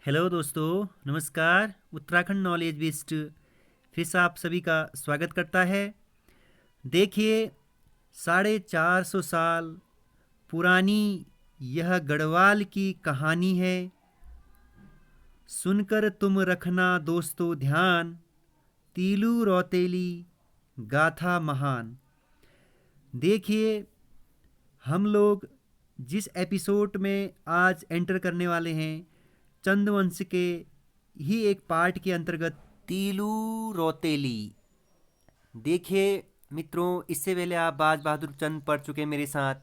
Hello दोस्तों, नमस्कार। Uttarakhand knowledge based फिर से आप सभी का स्वागत करता है। देखिए, 450 साल पुरानी यह गढ़वाल की कहानी है। सुनकर तुम रखना दोस्तों ध्यान, तीलू रौतेली गाथा महान। देखिए, हम लोग जिस एपिसोड में आज एंटर करने वाले हैं, चंदवंश के ही एक पार्ट के अंतर्गत तीलू रौतेली। देखिए मित्रों, इससे पहले आप बाज बहादुर चंद पढ़ चुके मेरे साथ।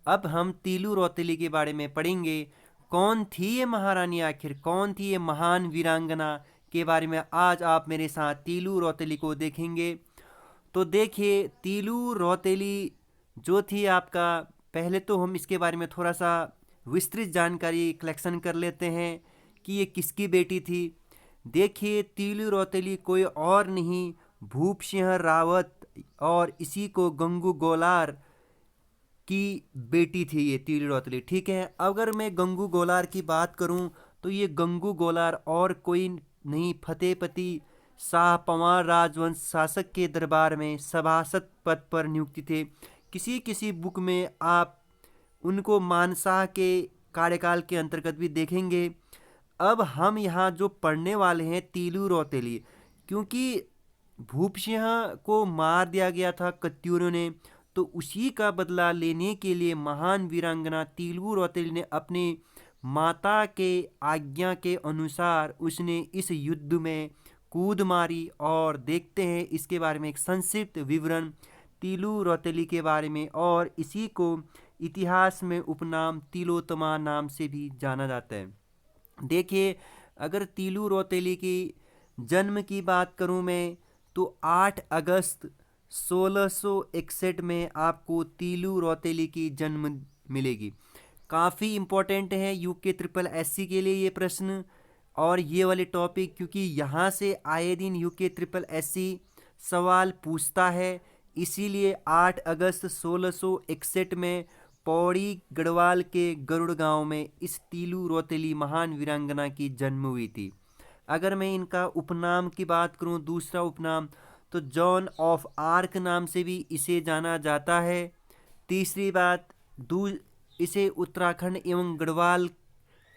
अब हम तीलू रौतेली के बारे में पढ़ेंगे। कौन थी ये महारानी, आखिर कौन थी ये महान वीरांगना के बारे में आज आप मेरे साथ तीलू रौतेली को देखेंगे। तो देखिए, तीलू रौतेली जो थी आपका, पहले तो हम इसके बारे में थोड़ा सा विस्तृत जानकारी कलेक्शन कर लेते हैं कि ये किसकी बेटी थी। देखिए, तीलू रौतेली कोई और नहीं, भूप सिंह रावत और इसी को गंगू गोलार की बेटी थी ये तीलू रौतेली। ठीक है, अगर मैं गंगू गोलार की बात करूं तो ये गंगू गोलार और कोई नहीं, फतेहपति शाह पंवार राजवंश शासक के दरबार में सभासद पद पर नियुक्त थे। किसी किसी बुक में आप उनको मानशाह के कार्यकाल के अंतर्गत भी देखेंगे। अब हम यहाँ जो पढ़ने वाले हैं तीलू रौतेली, क्योंकि भूप सिंह को मार दिया गया था कत्यूरों ने, तो उसी का बदला लेने के लिए महान वीरांगना तीलू रौतेली ने अपने माता के आज्ञा के अनुसार उसने इस युद्ध में कूद मारी। और देखते हैं इसके बारे में एक संक्षिप्त विवरण तीलू रौतेली के बारे में। और इसी को इतिहास में उपनाम तिलोत्तमा नाम से भी जाना जाता है। देखिए, अगर तीलू रौतेली की जन्म की बात करूं मैं, तो 8 अगस्त 1661 में आपको तीलू रौतेली की जन्म मिलेगी। काफ़ी इम्पोर्टेंट है यूके ट्रिपल एससी के लिए ये प्रश्न और ये वाले टॉपिक, क्योंकि यहाँ से आए दिन यूके ट्रिपल एससी सवाल पूछता है। इसीलिए 8 अगस्त 1661 में पौड़ी गढ़वाल के गरुड़ गांव में इस तीलू रौतेली महान वीरांगना की जन्म हुई थी। अगर मैं इनका उपनाम की बात करूं, दूसरा उपनाम, तो जॉन ऑफ आर्क नाम से भी इसे जाना जाता है। तीसरी बात, इसे उत्तराखंड एवं गढ़वाल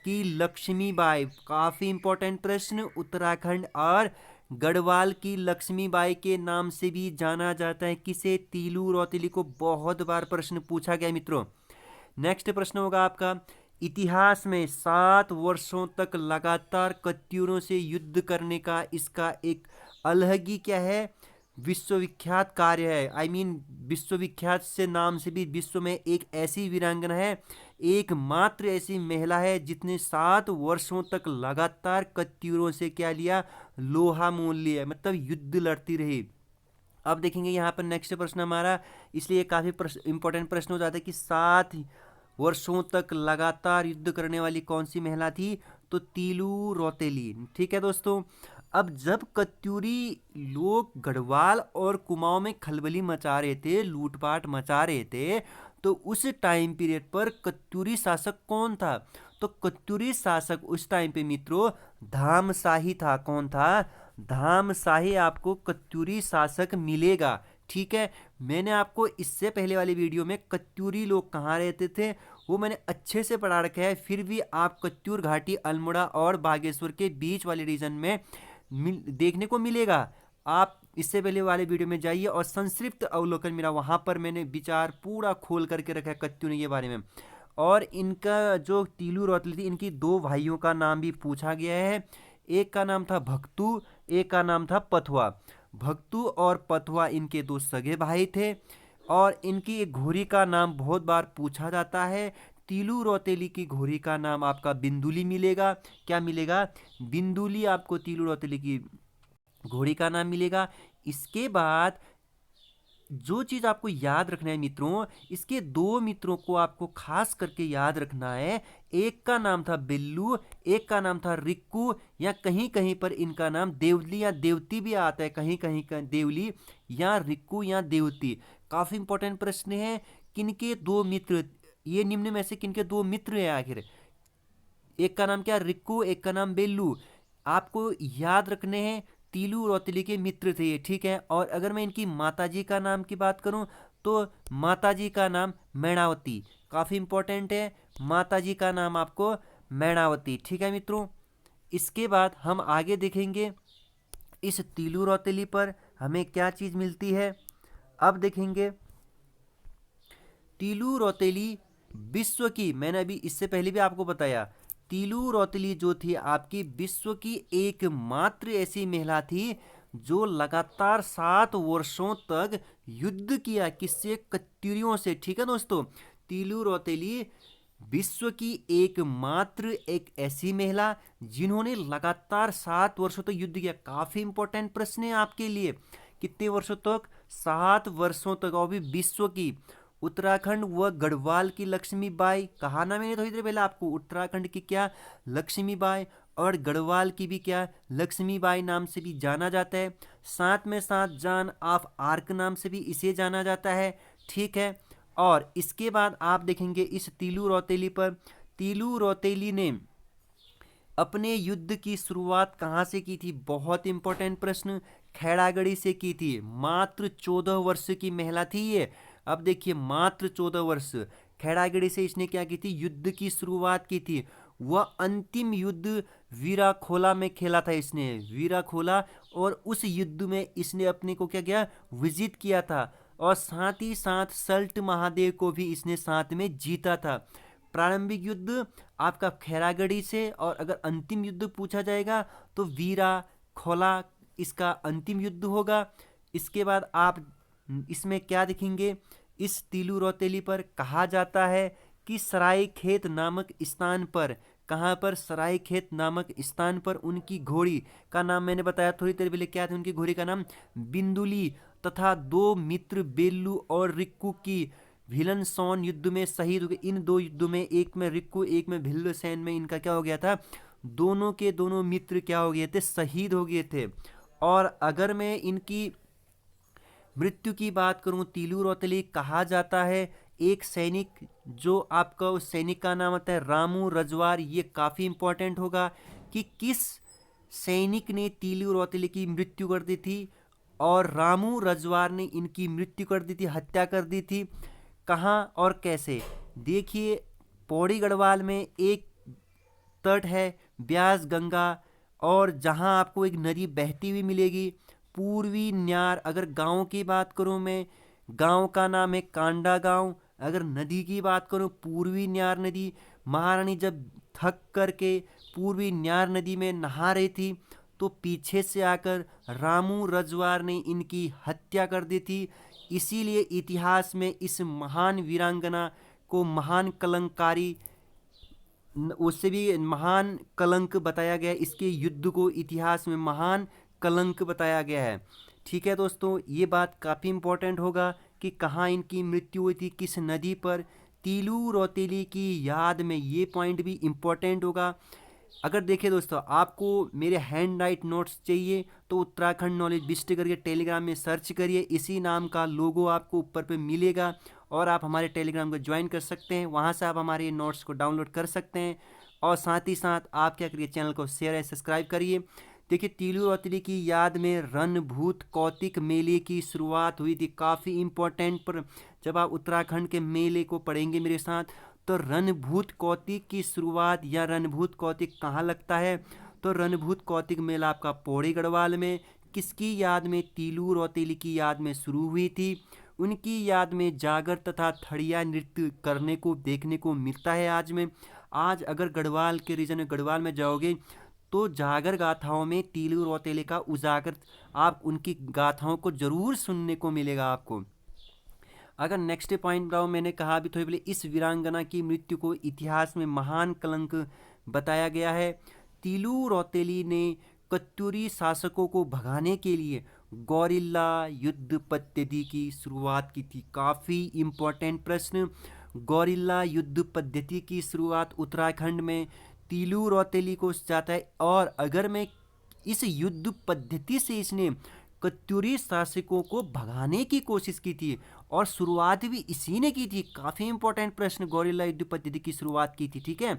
की लक्ष्मीबाई, काफ़ी इंपॉर्टेंट प्रश्न, उत्तराखंड और गढ़वाल की लक्ष्मीबाई के नाम से भी जाना जाता है। किसे? तीलू रौतेली को बहुत बार प्रश्न पूछा गया मित्रों। नेक्स्ट प्रश्न होगा आपका, इतिहास में 7 वर्षों तक लगातार कत्यूरों से युद्ध करने का इसका एक अलग ही क्या है, विश्वविख्यात कार्य है। विश्वविख्यात से नाम से भी विश्व में एक ऐसी वीरांगना है, एकमात्र ऐसी महिला है जितने 7 वर्षों तक लगातार कत्यूरों से क्या लिया, लोहा मोल लिया, मतलब युद्ध लड़ती रही। अब देखेंगे यहाँ पर नेक्स्ट प्रश्न हमारा, इसलिए काफ़ी इंपॉर्टेंट प्रश्न हो जाता है कि 7 वर्षों तक लगातार युद्ध करने वाली कौन सी महिला थी, तो तीलू रौतेली। ठीक है दोस्तों, अब जब कत्यूरी लोग गढ़वाल और कुमाऊं में खलबली मचा रहे थे, लूटपाट मचा रहे थे, तो उस टाइम पीरियड पर कत्यूरी शासक कौन था? तो कत्यूरी शासक उस टाइम पे मित्रों धामशाही था। कौन था? धामशाही आपको कत्यूरी शासक मिलेगा। ठीक है, मैंने आपको इससे पहले वाली वीडियो में कत्यूरी लोग कहाँ रहते थे वो मैंने अच्छे से पढ़ा रखा है। फिर भी आप कत्यूर घाटी अल्मोड़ा और बागेश्वर के बीच वाले रीजन में देखने को मिलेगा। आप इससे पहले वाले वीडियो में जाइए और संक्षिप्त अवलोकन मेरा, वहाँ पर मैंने विचार पूरा खोल करके रखा है कत्यूरी के बारे में। और इनका जो तीलू रौतेली थी, इनकी 2 भाइयों का नाम भी पूछा गया है। एक का नाम था भक्तू, एक का नाम था पथुआ। भक्तू और पथुआ इनके 2 सगे भाई थे। और इनकी एक घोड़ी का नाम बहुत बार पूछा जाता है। तीलू रौतेली की घोड़ी का नाम आपका बिंदुली मिलेगा। क्या मिलेगा? बिंदुली आपको तीलू रौतेली की घोड़ी का नाम मिलेगा। इसके बाद जो चीज़ आपको याद रखना है मित्रों, इसके 2 मित्रों को आपको खास करके याद रखना है। एक का नाम था बिल्लू, एक का नाम था रिक्कू, या कहीं कहीं पर इनका नाम देवली या देवती भी आता है, कहीं कहीं का देवली या रिक्कू या देवती। काफ़ी इंपॉर्टेंट प्रश्न है। किनके 2 मित्र, ये निम्न में से किनके 2 मित्र हैं आखिर? एक का नाम क्या, रिक्कू, एक का नाम बेल्लू। आपको याद रखने हैं, तीलू रौतेली के मित्र थे ये, ठीक है। और अगर मैं इनकी माताजी का नाम की बात करूं तो माताजी का नाम मैणावती, काफ़ी इंपॉर्टेंट है, माताजी का नाम आपको मैणावती, ठीक है मित्रों। इसके बाद हम आगे देखेंगे इस तीलू रौतेली पर हमें क्या चीज़ मिलती है। अब देखेंगे तीलू रौतेली विश्व की, मैंने अभी इससे पहले भी आपको बताया, तीलू रौतेली जो थी आपकी विश्व की एकमात्र ऐसी महिला थी जो लगातार 7 वर्षों तक युद्ध किया, किससे, कत्यूरियों से, ठीक है दोस्तों। तीलू रौतेली विश्व की एकमात्र एक ऐसी महिला जिन्होंने लगातार 7 वर्षों तक युद्ध किया। काफी इंपॉर्टेंट प्रश्न है आपके लिए, कितने वर्षों तक, 7 वर्षों तक, और भी विश्व की। उत्तराखंड व गढ़वाल की लक्ष्मीबाई, कहा ना मैंने थोड़ी देर पहले आपको, उत्तराखंड की क्या, लक्ष्मीबाई, और गढ़वाल की भी क्या, लक्ष्मीबाई नाम से भी जाना जाता है। साथ में साथ जान ऑफ आर्क नाम से भी इसे जाना जाता है, ठीक है। और इसके बाद आप देखेंगे इस तीलू रौतेली पर, तीलू रौतेली ने अपने युद्ध की शुरुआत कहाँ से की थी, बहुत इंपॉर्टेंट प्रश्न, खैरागढ़ी से की थी। मात्र 14 वर्ष की महिला थी ये। अब देखिए मात्र 14 वर्ष, खैरागढ़ी से इसने क्या की थी, युद्ध की शुरुआत की थी। वह अंतिम युद्ध वीराखोला में खेला था इसने, वीराखोला, और उस युद्ध में इसने अपने को क्या किया, विजिट किया था। और साथ ही साथ सल्ट महादेव को भी इसने साथ में जीता था। प्रारंभिक युद्ध आपका खैरागढ़ी से, और अगर अंतिम युद्ध पूछा जाएगा तो वीरा खोला इसका अंतिम युद्ध होगा। इसके बाद आप इसमें क्या देखेंगे, इस तीलू रौतेली पर कहा जाता है कि सराय खेत नामक स्थान पर, कहाँ पर, सराय खेत नामक स्थान पर उनकी घोड़ी का नाम मैंने बताया थोड़ी देर पहले, क्या था उनकी घोड़ी का नाम, बिंदुली, तथा 2 मित्र बेल्लू और रिक्कू की भिलनसौन युद्ध में शहीद हो गए। इन 2 युद्धों में, एक में रिक्कू एक में भिलनसैन में, इनका क्या हो गया था, दोनों के दोनों मित्र क्या हो गए थे, शहीद हो गए थे। और अगर मैं इनकी मृत्यु की बात करूं, तीलू रौतेली कहा जाता है एक सैनिक, जो आपका उस सैनिक का नाम आता है रामू रजवार। ये काफ़ी इंपॉर्टेंट होगा कि किस सैनिक ने तीलू रौतेली की मृत्यु कर दी थी, और रामू रजवार ने इनकी मृत्यु कर दी थी, हत्या कर दी थी। कहाँ और कैसे, देखिए पौड़ी गढ़वाल में एक तट है ब्यास गंगा, और जहाँ आपको एक नदी बहती हुई मिलेगी, पूर्वी न्यार। अगर गांव की बात करूं मैं, गांव का नाम है कांडा गांव। अगर नदी की बात करूं, पूर्वी न्यार नदी। महारानी जब थक करके पूर्वी न्यार नदी में नहा रही थी तो पीछे से आकर रामू रजवार ने इनकी हत्या कर दी थी। इसीलिए इतिहास में इस महान वीरांगना को महान कलंकारी, उससे भी महान कलंक बताया गया है। इसके युद्ध को इतिहास में महान कलंक बताया गया है, ठीक है दोस्तों। ये बात काफ़ी इंपॉर्टेंट होगा कि कहाँ इनकी मृत्यु हुई थी, किस नदी पर, तीलू रौतेली की याद में। ये पॉइंट भी इम्पोर्टेंट होगा। अगर देखिए दोस्तों, आपको मेरे हैंड राइट नोट्स चाहिए तो उत्तराखंड नॉलेज बिस्ट करके टेलीग्राम में सर्च करिए, इसी नाम का लोगो आपको ऊपर पे मिलेगा, और आप हमारे टेलीग्राम को ज्वाइन कर सकते हैं। वहाँ से आप हमारे नोट्स को डाउनलोड कर सकते हैं। और साथ ही साथ आप क्या करिए, चैनल को शेयर या सब्सक्राइब करिए। देखिए तीलू रौतेली की याद में रणभूत कौतिक मेले की शुरुआत हुई थी, काफ़ी इंपॉर्टेंट। पर जब आप उत्तराखंड के मेले को पढ़ेंगे मेरे साथ, तो रणभूत कौतिक की शुरुआत या रणभूत कौतिक कहाँ लगता है, तो रणभूत कौतिक मेला आपका पौड़ी गढ़वाल में, किसकी याद में, तीलू रौतेली की याद में शुरू हुई थी। उनकी याद में जागर तथा थड़िया नृत्य करने को देखने को मिलता है आज में। आज अगर गढ़वाल के रीजन में, गढ़वाल में जाओगे तो जागर गाथाओं में तीलू रौतेली का उजागर, आप उनकी गाथाओं को जरूर सुनने को मिलेगा आपको। अगर नेक्स्ट पॉइंट बताओ, मैंने कहा भी थोड़ी पहले, इस वीरांगना की मृत्यु को इतिहास में महान कलंक बताया गया है। तीलू रौतेली ने कत्यूरी शासकों को भगाने के लिए गौरिल्ला युद्ध पद्धति की शुरुआत की थी। काफ़ी इंपॉर्टेंट प्रश्न, गौरिल्ला युद्ध पद्धति की शुरुआत उत्तराखंड में तीलू रौतेली को जाता है। और अगर मैं इस युद्ध पद्धति से इसने कत्यूरी शासकों को भगाने की कोशिश की थी, और शुरुआत भी इसी ने की थी। काफ़ी इंपॉर्टेंट प्रश्न, गौरिल्ला युद्ध पद्धति की शुरुआत की थी, ठीक है।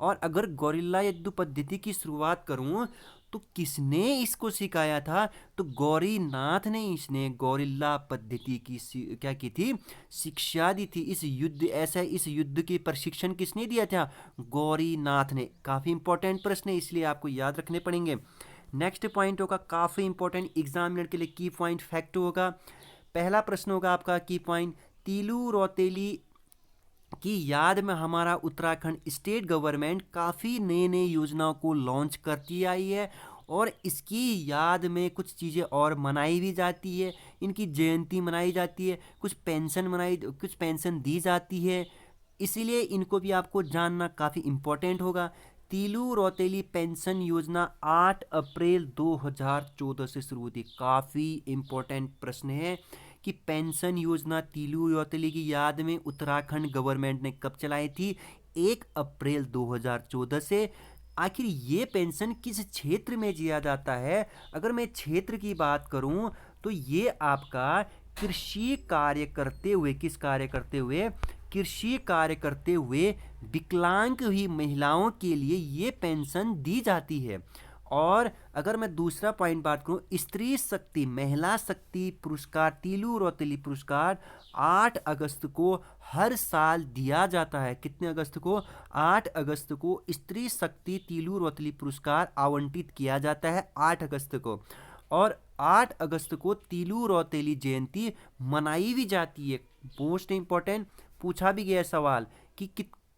और अगर गोरिल्ला युद्ध पद्धति की शुरुआत करूं तो किसने इसको सिखाया था? तो गौरीनाथ ने इसने गोरिल्ला पद्धति की क्या की थी? शिक्षा दी थी। इस युद्ध के प्रशिक्षण किसने दिया था? गौरीनाथ ने। काफ़ी इंपॉर्टेंट प्रश्न है, इसलिए आपको याद रखने पड़ेंगे। नेक्स्ट पॉइंट होगा काफ़ी इंपॉर्टेंट एग्जामिनर के लिए की पॉइंट फैक्ट होगा। पहला प्रश्न होगा आपका की पॉइंट, तीलू रौतेली की याद में हमारा उत्तराखंड स्टेट गवर्नमेंट काफ़ी नए नए योजनाओं को लॉन्च करती आई है और इसकी याद में कुछ चीज़ें और मनाई भी जाती है। इनकी जयंती मनाई जाती है, कुछ पेंशन दी जाती है, इसीलिए इनको भी आपको जानना काफ़ी इम्पोर्टेंट होगा। तीलू रौतेली पेंशन योजना 8 अप्रैल 2014 से शुरू हुई थी। काफ़ी इम्पोर्टेंट प्रश्न है कि पेंशन योजना तीलू रौतेली की याद में उत्तराखंड गवर्नमेंट ने कब चलाई थी? 1 अप्रैल 2014 से। आखिर ये पेंशन किस क्षेत्र में दिया जाता है? अगर मैं क्षेत्र की बात करूं तो ये आपका कृषि कार्य करते हुए, किस कार्य करते हुए? कृषि कार्य करते हुए विकलांग हुई महिलाओं के लिए ये पेंशन दी जाती है। और अगर मैं दूसरा पॉइंट बात करूं, स्त्री शक्ति महिला शक्ति पुरस्कार तीलू रौतेली पुरस्कार 8 अगस्त को हर साल दिया जाता है। कितने अगस्त को? 8 अगस्त को स्त्री शक्ति तीलू रौतेली पुरस्कार आवंटित किया जाता है, 8 अगस्त को। और 8 अगस्त को तीलू रौतेली जयंती मनाई भी जाती है। मोस्ट इंपॉर्टेंट पूछा भी गया सवाल कि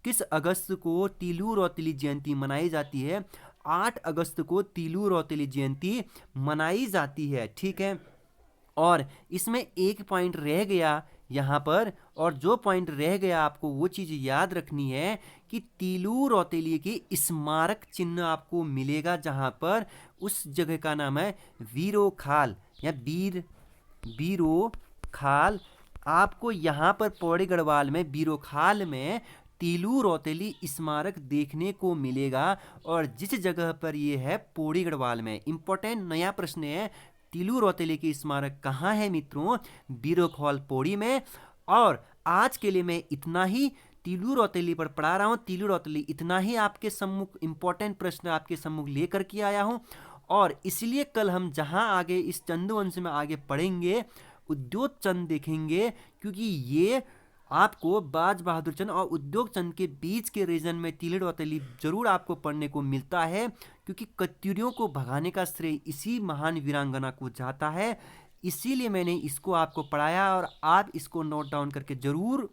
किस अगस्त को तीलू रौतेली जयंती मनाई जाती है? 8 अगस्त को तीलू रौतेली जयंती मनाई जाती है, ठीक है। और इसमें एक पॉइंट रह गया यहाँ पर, और जो पॉइंट रह गया आपको वो चीज़ याद रखनी है कि तीलू रौतेली की स्मारक चिन्ह आपको मिलेगा, जहाँ पर उस जगह का नाम है वीरो खाल या बीरो खाल। आपको यहाँ पर पौड़ी गढ़वाल में बीरो खाल में तीलू रौतेली स्मारक देखने को मिलेगा, और जिस जगह पर ये है पौड़ी गढ़वाल में। इंपॉर्टेंट नया प्रश्न है, तीलू रौतेली की स्मारक कहाँ है मित्रों? बीरो खाल पौड़ी में। और आज के लिए मैं इतना ही तीलू रौतेली पर पढ़ा रहा हूँ। तीलू रौतेली इतना ही आपके सम्मुख इंपॉर्टेंट प्रश्न आपके सम्मुख लेकर के आया हूँ, और इसलिए कल हम जहाँ आगे इस चंदुवंश में आगे पढ़ेंगे उद्योग चंद देखेंगे, क्योंकि ये आपको बाज बहादुर चंद और उद्योग चंद के बीच के रीजन में तीलू रौतेली जरूर आपको पढ़ने को मिलता है, क्योंकि कत्यूरियों को भगाने का श्रेय इसी महान वीरांगना को जाता है। इसीलिए मैंने इसको आपको पढ़ाया, और आप इसको नोट डाउन करके जरूर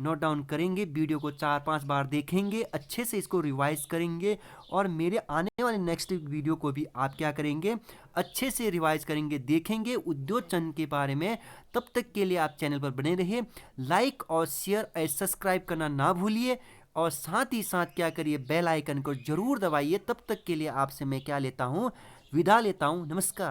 नोट डाउन करेंगे। वीडियो को 4-5 बार देखेंगे, अच्छे से इसको रिवाइज करेंगे, और मेरे आने वाले नेक्स्ट वीडियो को भी आप क्या करेंगे? अच्छे से रिवाइज करेंगे, देखेंगे उद्योग चंद के बारे में। तब तक के लिए आप चैनल पर बने रहिए, लाइक और शेयर और सब्सक्राइब करना ना भूलिए, और साथ ही साथ क्या करिए? बेल आइकन को जरूर दबाइए। तब तक के लिए आपसे मैं क्या लेता हूँ? विदा लेता हूँ। नमस्कार।